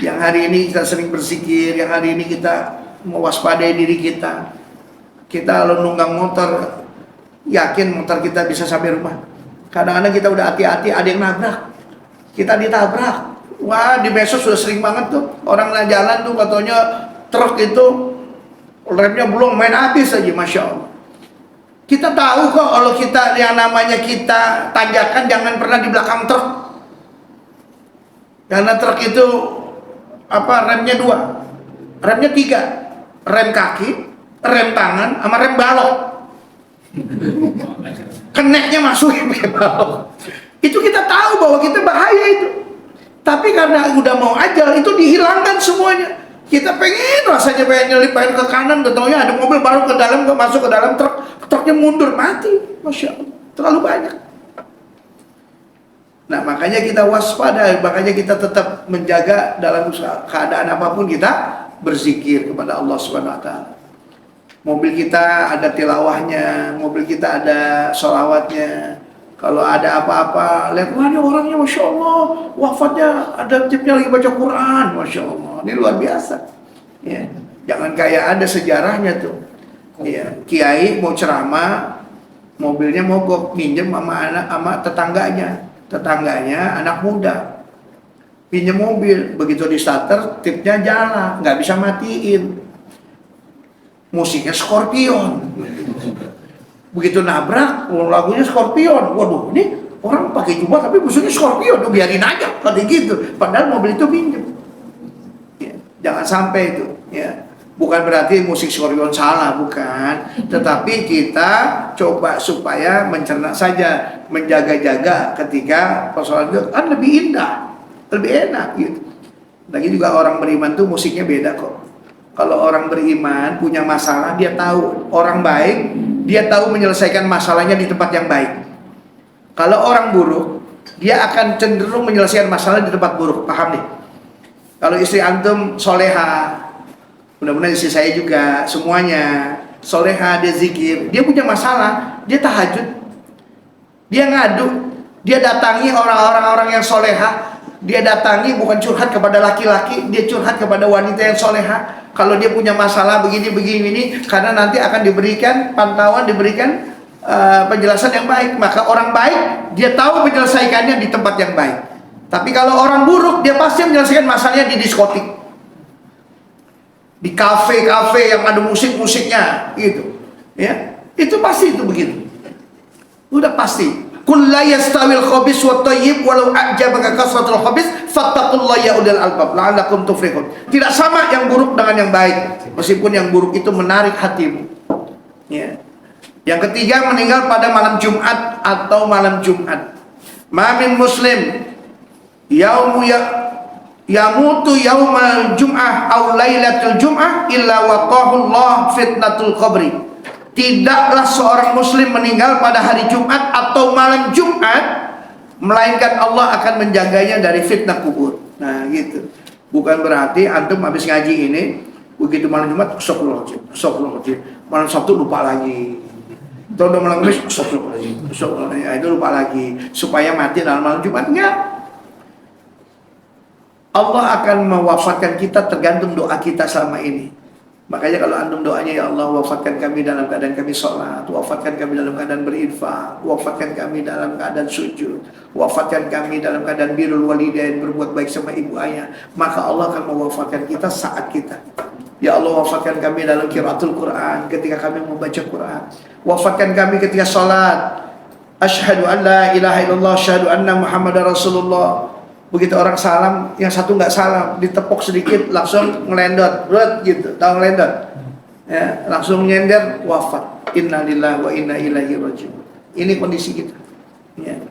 yang hari ini kita sering berzikir, yang hari ini kita mewaspadai diri kita. Kita kalau nunggang motor, yakin motor kita bisa sampai rumah. Kadang-kadang kita udah hati-hati, ada yang nabrak, kita ditabrak. Wah, di medsos sudah sering banget tuh orang jalan tuh katanya truk itu remnya belum main habis aja, Masya Allah. Kita tahu kok kalau kita yang namanya kita tanjakan, jangan pernah di belakang truk. Karena truk itu remnya 2, remnya 3, rem kaki, rem tangan, sama rem balok. Keneknya masuk pakai balok. Itu kita tahu bahwa kita bahaya itu. Tapi karena udah mau ajal, itu dihilangkan semuanya. Kita rasanya pengen nyelip, pengen ke kanan, ketaunya ada mobil baru ke dalam, masuk ke dalam truk, truknya mundur, mati. Masya Allah, terlalu banyak. Nah, makanya kita waspada, makanya kita tetap menjaga dalam keadaan apapun, kita berzikir kepada Allah Subhanahu wa Ta'ala. Mobil kita ada tilawahnya, mobil kita ada sholawatnya. Kalau ada apa-apa, lihat, wah ini orangnya Masya Allah, wafatnya ada tipnya lagi baca Quran, Masya Allah. Ini luar biasa. Ya. Jangan kayak ada sejarahnya tuh. Ya. Kiai mau ceramah, mobilnya mogok, minjem sama tetangganya. Tetangganya anak muda, pinjam mobil, begitu di starter, tipnya jalan, nggak bisa matiin. Musiknya Scorpion. Begitu nabrak, lagunya Scorpion. Waduh, ini orang pakai jubah tapi musuhnya Scorpion, biarin aja kayak gitu. Padahal mobil itu pinjam. Ya, jangan sampai itu. Ya, bukan berarti musik Scorpion salah, bukan. Tetapi kita coba supaya mencerna saja, menjaga-jaga ketika persoalan itu kan lebih indah, lebih enak gitu. Lagi juga orang beriman tuh musiknya beda kok. Kalau orang beriman punya masalah, dia tahu. Orang baik, dia tahu menyelesaikan masalahnya di tempat yang baik. Kalau orang buruk, dia akan cenderung menyelesaikan masalah di tempat buruk. Paham nih? Kalau istri antum soleha, mudah-mudahan istri saya juga, semuanya soleha, dia zikir, dia punya masalah, dia tahajud, dia ngadu, dia datangi orang-orang yang soleha, dia datangi bukan curhat kepada laki-laki, dia curhat kepada wanita yang soleha. Kalau dia punya masalah begini, karena nanti akan diberikan pantauan, diberikan penjelasan yang baik. Maka orang baik, dia tahu menyelesaikannya di tempat yang baik. Tapi kalau orang buruk, dia pasti menyelesaikan masalahnya di diskotik, di kafe-kafe yang ada musik-musiknya, gitu. Ya, itu pasti itu begitu. Udah pasti. Qul la yastawil khabis wa thayyib walau a'jabaka kasratul khabis fattaqullaha ya ulil albab la'allakum tuflihun. Tidak sama yang buruk dengan yang baik, meskipun yang buruk itu menarik hatimu. Ya. Yang ketiga, meninggal pada malam Jumat atau malam Jumat. Ma min muslim yamutu yaumal jum'ah aw lailatul jum'ah illa waqahu Allah fitnatul qabri. Tidaklah seorang muslim meninggal pada hari Jumat atau malam Jumat, melainkan Allah akan menjaganya dari fitnah kubur. Nah gitu. Bukan berarti antum habis ngaji ini, begitu malam Jumat, astagfirullahaladzim, malam Sabtu lupa lagi, udah malam Kamis, astagfirullahaladzim, itu lupa lagi, supaya mati dalam malam Jumat. Enggak. Allah akan mewafatkan kita tergantung doa kita selama ini. Makanya kalau antum doanya, ya Allah wafatkan kami dalam keadaan kami sholat, wafatkan kami dalam keadaan berinfak, wafatkan kami dalam keadaan sujud, wafatkan kami dalam keadaan birrul walidain, berbuat baik sama ibu ayah, maka Allah akan mewafatkan kita saat kita. Ya Allah wafatkan kami dalam qiraatul Quran, ketika kami membaca Quran. Wafatkan kami ketika sholat, asyhadu an la ilaha illallah, asyhadu anna muhammadar rasulullah. Begitu orang salam, yang satu nggak salam, ditepok sedikit langsung ngelendot, gitu, tahu ngelendot, ya, langsung nyender, wafat. Innalillahi wa inna ilaihi raji'un. Ini kondisi kita. Ya.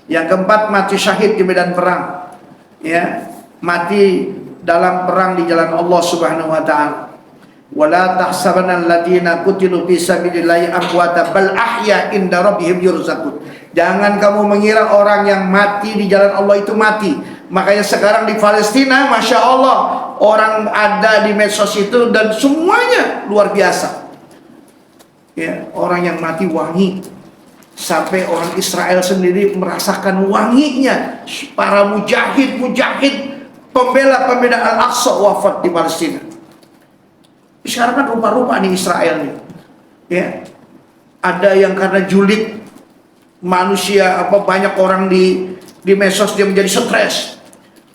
Yang keempat, mati syahid di medan perang, ya, mati dalam perang di jalan Allah Subhanahu Wa Taala. Wala tahsabanna alladziina qutilu fi sabilillahi amwata bal ahya inda rabbihim yurzaqun. Jangan kamu mengira orang yang mati di jalan Allah itu mati. Makanya sekarang di Palestina, Masya Allah, orang ada di medsos itu dan semuanya luar biasa. Ya, orang yang mati wangi. Sampai orang Israel sendiri merasakan wanginya. Para mujahid, pembela Al-Aqsa wafat di Palestina. Sekarang kan rupa-rupa nih Israel nih. Ya. Ada yang karena julid manusia, banyak orang di medsos dia menjadi stres.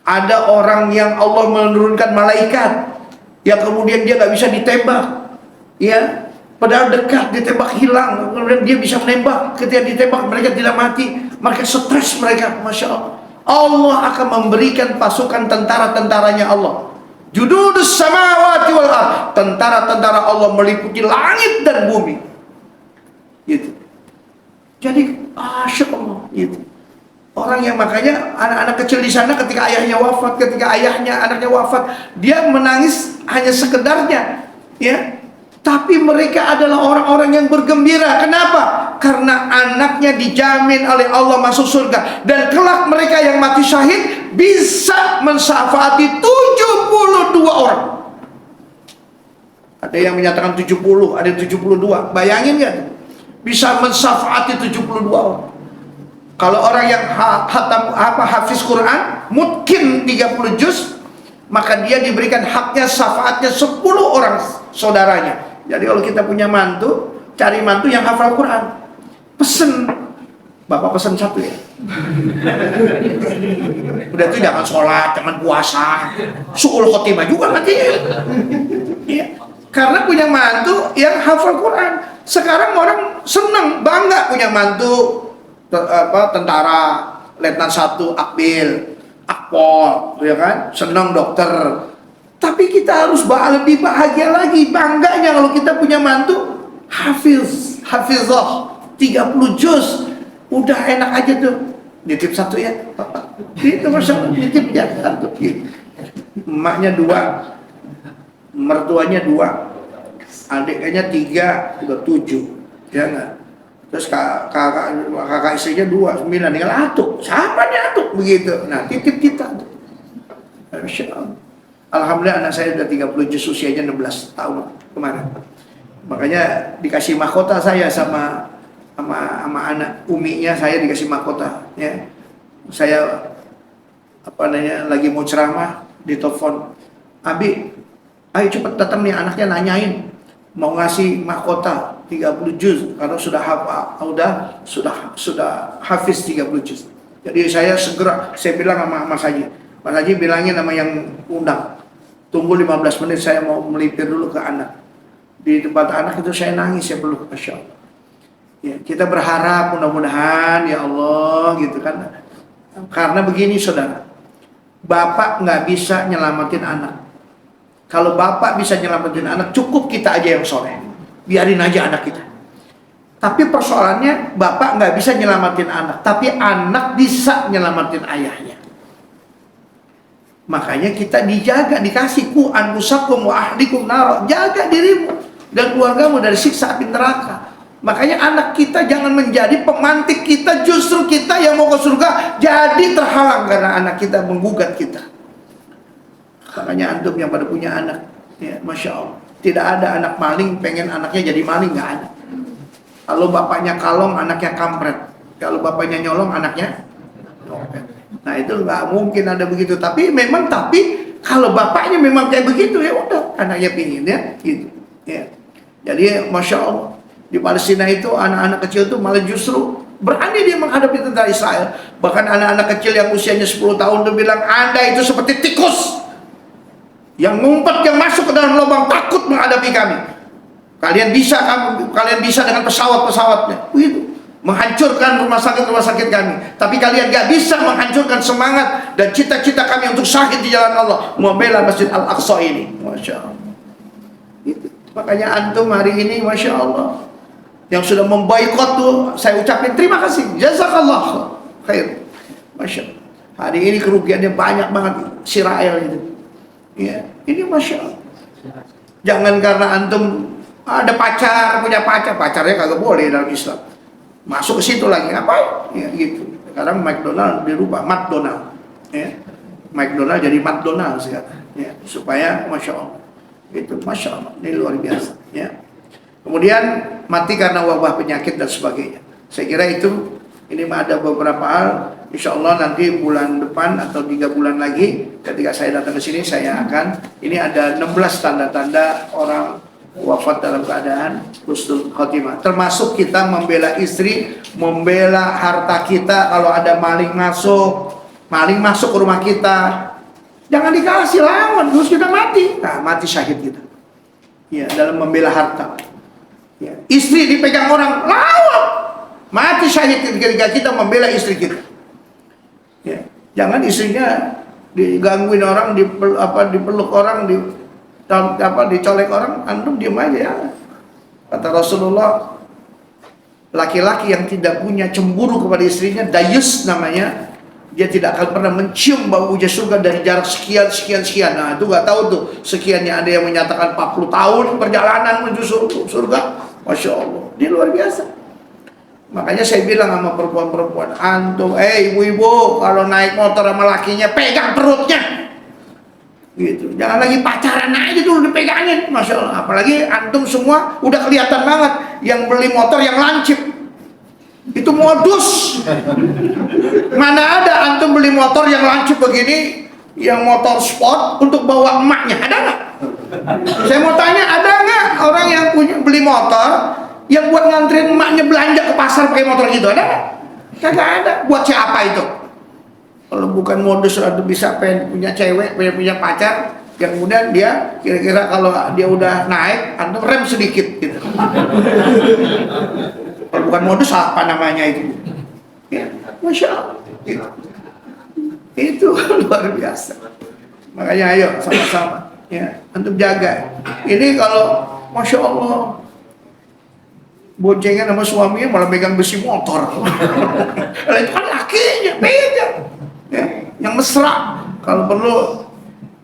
Ada orang yang Allah menurunkan malaikat yang kemudian dia nggak bisa ditembak, ya, padahal dekat, ditembak hilang, kemudian dia bisa menembak, ketika ditembak mereka tidak mati, mereka stres mereka, Masya Allah. Allah akan memberikan pasukan tentara-tentaranya Allah, jududus samawati wal ardh, tentara-tentara Allah meliputi langit dan bumi, gitu. Jadi Masya Allah, gitu. Orang yang makanya anak-anak kecil di sana ketika ayahnya wafat, ketika anaknya wafat, dia menangis hanya sekedarnya, ya. Tapi mereka adalah orang-orang yang bergembira. Kenapa? Karena anaknya dijamin oleh Allah masuk surga. Dan kelak mereka yang mati syahid bisa mensyafaati 72 orang. Ada yang menyatakan 70, ada 72. Bayangin nggak? Bisa mensyafaati 72 orang. Kalau orang yang hafiz Quran, mungkin 30 juz, maka dia diberikan haknya syafaatnya 10 orang saudaranya. Jadi kalau kita punya mantu, cari mantu yang hafal Quran. Pesen, Bapak pesen satu ya. Udah itu jangan sholat, jangan puasa, su'ul khotimah juga nanti. Ya. Karena punya mantu yang hafal Quran. Sekarang orang senang, bangga punya mantu tentara, letnan 1, akbil, akpol, ya kan? Senang dokter. Tapi kita harus lebih bahagia lagi, bangganya kalau kita punya mantu hafizah 30 juz. Udah enak aja tuh. Nitip 1 ya, Bapak. Itu masalah nitip ya 1. Emaknya 2, mertuanya 2, adiknya 3, udah 7, ya enggak? Terus kakak istrinya 2, 9, tinggal atuk. Siapa nih atuk begitu? Nah, titip kita. Masya Allah. Alhamdulillah anak saya udah 30 juz, usianya 16 tahun kemarin. Makanya dikasih mahkota saya sama anak uminya, saya dikasih mahkota. Ya, saya lagi mau ceramah, ditelepon, Abi, ayo cepet datang nih, anaknya nanyain mau ngasih mahkota 30 juz karena sudah hafal, sudah hafiz 30 juz. Jadi saya bilang sama Mas Haji, Mas Haji bilangin sama yang undang, tunggu 15 menit, saya mau melipir dulu ke anak. Di tempat anak itu saya nangis, saya peluk, Masya Allah. Ya, kita berharap mudah-mudahan ya Allah gitu kan. Karena begini saudara, bapak nggak bisa nyelamatin anak. Kalau bapak bisa nyelamatin anak, cukup kita aja yang soleh. Biarin aja anak kita. Tapi persoalannya, bapak nggak bisa nyelamatin anak, tapi anak bisa nyelamatin ayahnya. Makanya kita dijaga, dikasih ku anfusakum wa ahlikum nar. Jaga dirimu dan keluargamu dari siksa api neraka. Makanya anak kita jangan menjadi pemantik kita, justru kita yang mau ke surga jadi terhalang karena anak kita menggugat kita. Makanya antum yang pada punya anak, ya, Masya Allah, tidak ada anak maling pengen anaknya jadi maling, nggak ada. Kalau bapaknya kalong, anaknya kampret. Kalau bapaknya nyolong, anaknya nyopet. Nah itu nggak mungkin ada begitu. Tapi kalau bapaknya memang kayak begitu, ya udah, anaknya pingin ya, gitu. Ya. Jadi Masya Allah, di Palestina itu anak-anak kecil itu malah justru berani dia menghadapi tentara Israel. Bahkan anak-anak kecil yang usianya 10 tahun itu bilang, Anda itu seperti tikus yang ngumpet, yang masuk ke dalam lubang, takut menghadapi kami. Kalian bisa dengan pesawat-pesawatnya, begitu, menghancurkan rumah sakit kami. Tapi kalian gak bisa menghancurkan semangat dan cita-cita kami untuk syahid di jalan Allah, membela Masjid Al-Aqsa ini. Masya Allah. Gitu. Makanya antum hari ini, Masya Allah, yang sudah memboikot tuh, saya ucapin terima kasih, jazakallah khair. Masya Allah. Hari ini kerugiannya banyak banget, Israel itu. Ya, ini Masya Allah. Jangan karena antum ada punya pacarnya kagak boleh dalam Islam. Masuk ke situ lagi ngapain? Ya gitu. Sekarang McDonald dirubah McDonald. Ya. McDonald jadi McDonald sekarang. Ya, supaya Masya Allah. Itu Masya Allah. Ini luar biasa. Ya. Kemudian mati karena wabah penyakit dan sebagainya. Saya kira itu. Ini ada beberapa hal. Insya Allah nanti bulan depan atau 3 bulan lagi ketika saya datang ke sini saya akan, ini ada 16 tanda-tanda orang wafat dalam keadaan husnul khotimah. Termasuk kita membela istri, membela harta kita. Kalau ada maling masuk ke rumah kita, jangan dikasih, lawan, terus kita mati. Nah, mati syahid kita. Ya, dalam membela harta. Ya. Istri dipegang orang, lawan, mati syahid ketika kita membela istri kita. Ya, jangan istrinya digangguin orang, dipeluk orang, dicolek orang, antum diam aja ya. Kata Rasulullah, laki-laki yang tidak punya cemburu kepada istrinya, dayus namanya, dia tidak akan pernah mencium bau uja surga dari jarak sekian. Nah itu nggak tahu tuh sekiannya, ada yang menyatakan 40 tahun perjalanan menuju surga. Masya Allah, dia luar biasa. Makanya saya bilang sama perempuan-perempuan, antum, ibu-ibu, kalau naik motor sama lakinya, pegang perutnya. Gitu. Jangan lagi pacaran aja dulu dipegangin. Masya Allah. Apalagi antum semua udah kelihatan banget yang beli motor yang lancip. Itu modus. Mana ada antum beli motor yang lancip begini, yang motor sport untuk bawa emaknya, ada nggak? Saya mau tanya, ada nggak orang yang beli motor yang buat nganterin emaknya belanja ke pasar pakai motor gitu, ada nggak? Kagak ada. Buat siapa itu? Kalau bukan modus atau bisa punya cewek, punya pacar, yang kemudian dia kira-kira kalau dia udah naik, antum rem sedikit gitu. Kalau bukan modus apa namanya itu? Ya, Masya Allah. Itu luar biasa. Makanya ayo sama-sama ya untuk jaga. Ini kalau Masya Allah boncengan sama suaminya malah pegang besi motor. Itu kan lakinya beda. Ya, yang mesra. Kalau perlu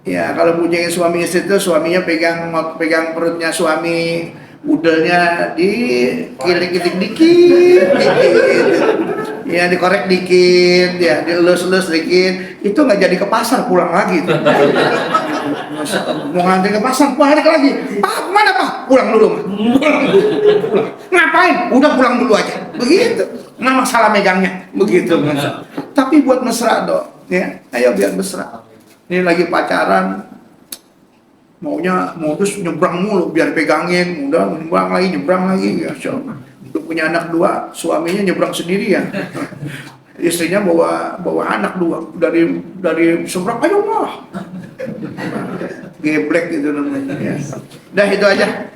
ya kalau boncengan suami istri itu suaminya pegang perutnya suami, udelnya dikilik-kilik dikit, ya dikorek dikit, ya dielus-elus dikit, itu nggak jadi ke pasar pulang lagi tuh. Mau ngantri ke pasar balik lagi, Pak mana Pak? Pulang dulu Pak. Pulang. Ngapain? Udah pulang dulu aja, begitu. Nah masalah megangnya, begitu. Tapi buat mesra dong, ya, ayo biar mesra. Ini lagi pacaran, maunya modus nyebrang mulu biar pegangin, udah nyebrang lagi ya Allah. Untuk punya anak dua, suaminya nyebrang sendirian, istrinya bawa anak dua dari seberang, ayo mah geblek gitu namanya ya. Dah itu aja,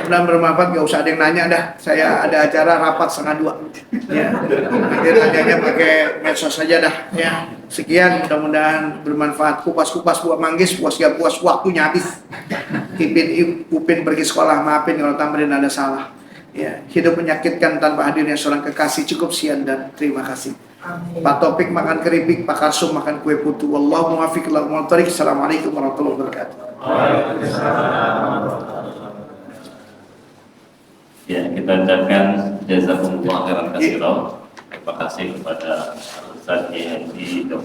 mudah bermanfaat, gak usah ada yang nanya dah, saya ada acara rapat 1:30 ya, nanti nanyanya pakai medsos saja dah ya. Sekian, mudah-mudahan bermanfaat. Kupas-kupas buah manggis, puas gak puas, waktunya habis. Upin pergi sekolah, maafin kalau Tamrin ada salah. Ya, hidup menyakitkan tanpa hadirnya seorang kekasih. Cukup sekian dan terima kasih. Pak Topik makan keripik, Pak Karsum makan kue putu. Wallahu muwaffiq ila aqwamit thoriq. Assalamualaikum warahmatullahi wabarakatuh. Ya, kita ucapkan jazakumullah khairan katsiran. Terima kasih kepada Ustaz Kiai Haji Dr.